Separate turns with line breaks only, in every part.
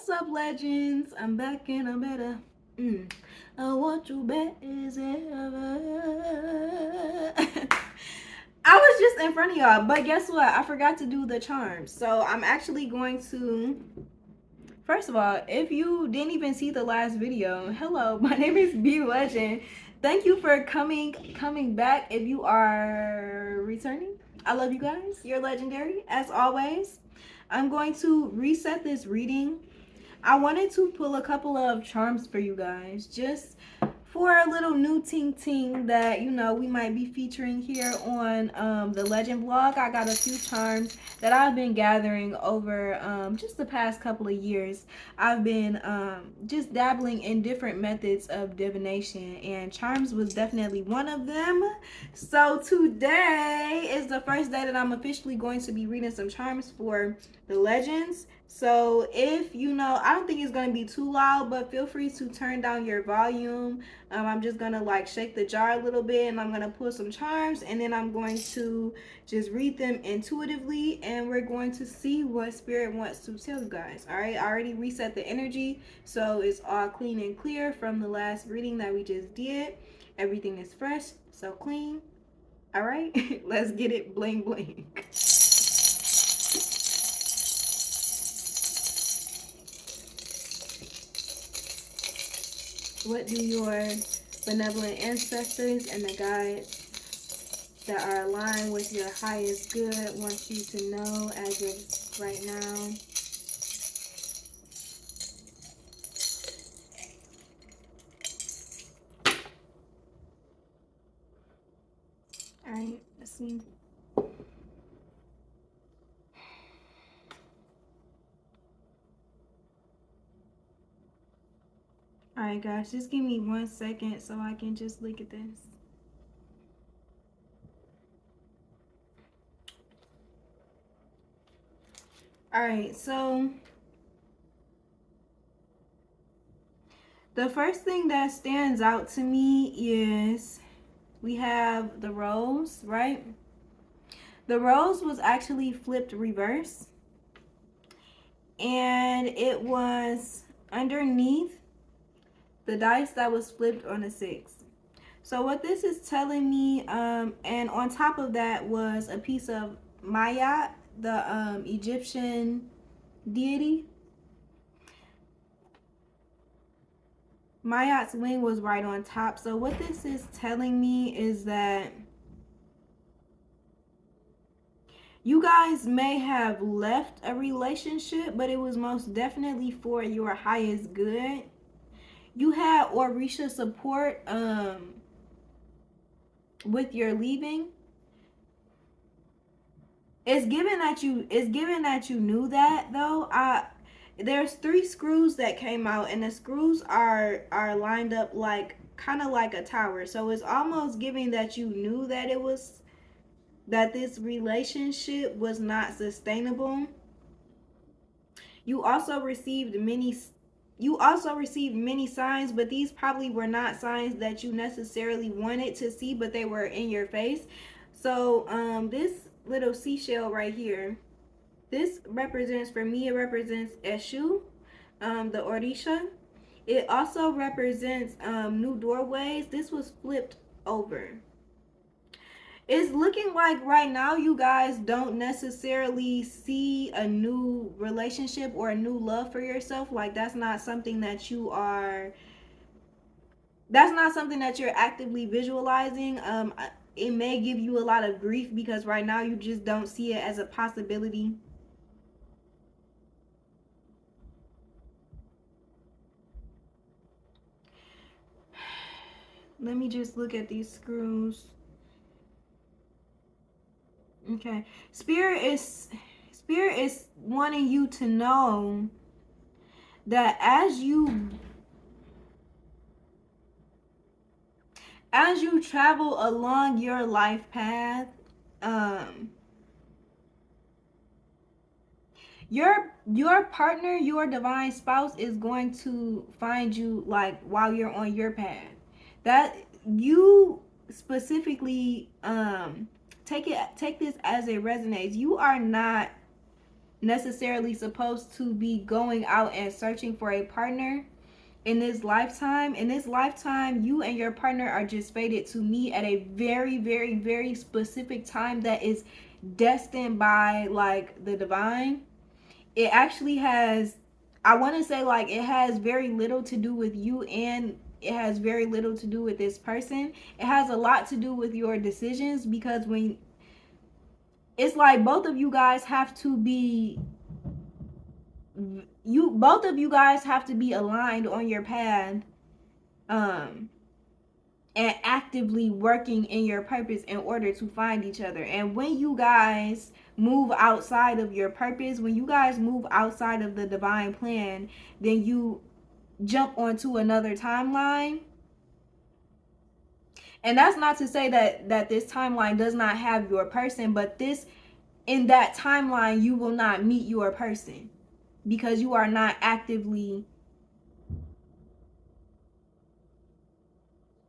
What's up, legends? I'm back and I'm better. I want you back as ever. I was just in front of y'all, but guess what? I forgot to do the charms. So I'm actually going to. First of all, if you didn't even see the last video, hello, my name is BLegendBotanica. Thank you for coming back. If you are returning, I love you guys. You're legendary as always. I'm going to reset this reading. I wanted to pull a couple of charms for you guys, just for a little new ting that, you know, we might be featuring here on the Legend blog. I got a few charms that I've been gathering over just the past couple of years. I've been just dabbling in different methods of divination, and charms was definitely one of them. So today is the first day that I'm officially going to be reading some charms for the legends. So if you know, I don't think it's going to be too loud, but feel free to turn down your volume. I'm just going to like shake the jar a little bit, and I'm going to pull some charms, and then I'm going to just read them intuitively, and we're going to see what spirit wants to tell you guys. All right, I already reset the energy, so it's all clean and clear from the last reading that we just did. Everything is fresh, so clean. All right, let's get it bling bling. What do your benevolent ancestors and the guides that are aligned with your highest good want you to know as of right now? All right, let's see. All right, guys, just give me 1 second so I can just look at this. All right, so the first thing that stands out to me is we have the rose, right? The rose was actually flipped reverse, and it was underneath the dice that was flipped on a 6. So what this is telling me, and on top of that was a piece of Mayat, the Egyptian deity. Mayat's wing was right on top. So what this is telling me is that you guys may have left a relationship, but it was most definitely for your highest good. You had Orisha support with your leaving. It's given that you knew that though. There's 3 screws that came out, and the screws are lined up like kind of like a tower. So it's almost giving that you knew that this relationship was not sustainable. You also received many signs, but these probably were not signs that you necessarily wanted to see, but they were in your face. So this little seashell right here, this represents, for me, it represents Eshu, the Orisha. It also represents new doorways. This was flipped over. It's looking like right now you guys don't necessarily see a new relationship or a new love for yourself. Like that's not something that you're actively visualizing. It may give you a lot of grief because right now you just don't see it as a possibility. Let me just look at these screws. Okay. Spirit is wanting you to know that as you travel along your life path, your partner, your divine spouse is going to find you like while you're on your path. That you specifically take this as it resonates. You are not necessarily supposed to be going out and searching for a partner in this lifetime. In this lifetime, you and your partner are just fated to meet at a very, very, very specific time that is destined by like the divine. It actually has, I want to say, like, it has very little to do with you, and it has very little to do with this person. It has a lot to do with your decisions, because when it's like both of you guys have to be, both of you guys have to be aligned on your path, um and actively working in your purpose in order to find each other. And when you guys move outside of your purpose, when you guys move outside of the divine plan, then you jump onto another timeline. And that's not to say that this timeline does not have your person, but this, in that timeline, you will not meet your person, because you are not actively,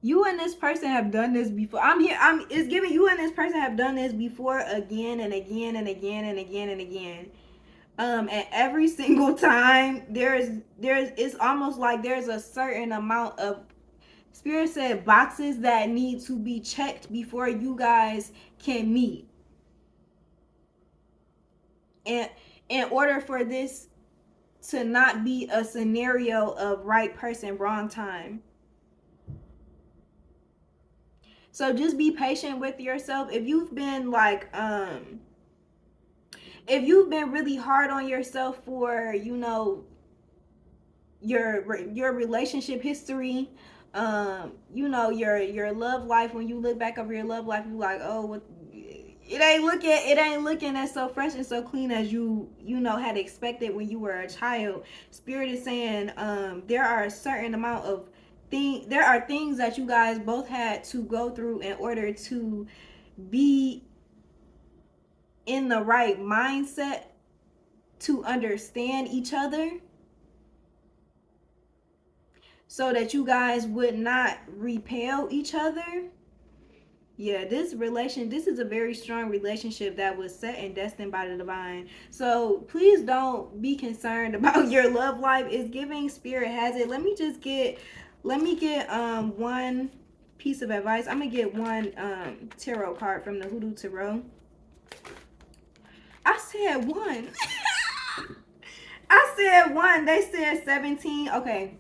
you and this person have done this before. It's giving you and this person have done this before, again and again and again and again and again. And every single time there's it's almost like there's a certain amount of, Spirit said, boxes that need to be checked before you guys can meet. And in order for this to not be a scenario of right person, wrong time. So just be patient with yourself. If you've been like, if you've been really hard on yourself for, you know, your relationship history, you know, your love life, when you look back over your love life, you like, oh, what, it ain't looking as so fresh and so clean as you know had expected when you were a child. Spirit is saying, there are a certain amount of there are things that you guys both had to go through in order to be in the right mindset to understand each other, so that you guys would not repel each other. Yeah, this is a very strong relationship that was set and destined by the divine. So please don't be concerned about your love life. It's giving, Spirit has it. Let me get one piece of advice. I'm gonna get one tarot card from the Hoodoo Tarot. I said one. I said one. They said 17. Okay,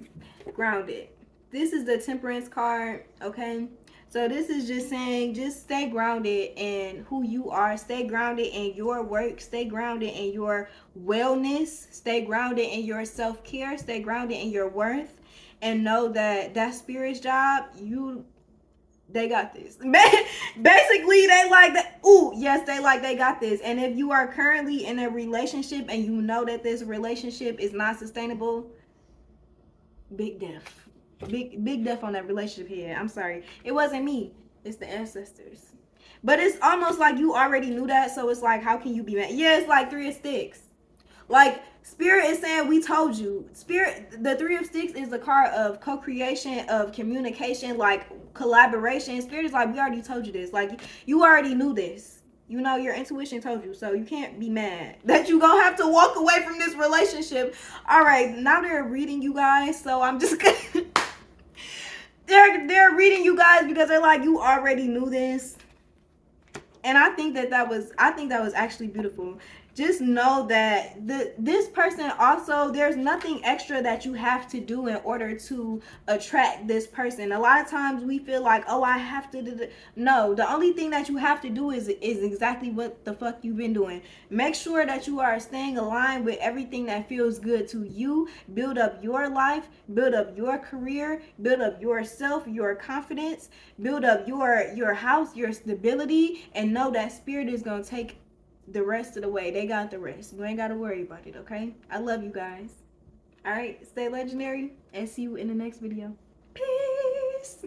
grounded. This is the Temperance card. Okay, so this is just saying, just stay grounded in who you are. Stay grounded in your work. Stay grounded in your wellness. Stay grounded in your self-care. Stay grounded in your worth. And know that Spirit's job, they got this. Basically, they like that. Ooh, yes, they got this. And if you are currently in a relationship and you know that this relationship is not sustainable, big death. Big death on that relationship here. I'm sorry. It wasn't me. It's the ancestors. But it's almost like you already knew that, so it's like, how can you be mad? Yeah, it's like 3 of Sticks. Like, Spirit is saying, we told you. Spirit, the 3 of Sticks is the card of co-creation, of communication, like collaboration. Spirit is like, we already told you this. Like, you already knew this. You know, your intuition told you. So you can't be mad that you gonna have to walk away from this relationship. All right, now they're reading you guys. So I'm just gonna... they're reading you guys because they're like, you already knew this. And I think that was actually beautiful. Just know that this person also, there's nothing extra that you have to do in order to attract this person. A lot of times we feel like, oh, I have to no, the only thing that you have to do is exactly what the fuck you've been doing. Make sure that you are staying aligned with everything that feels good to you. Build up your life, build up your career, build up yourself, your confidence, build up your house, your stability, and know that Spirit is going to take the rest of the way. They got the rest. You ain't got to worry about it, okay? I love you guys. All right, stay legendary, and see you in the next video. Peace.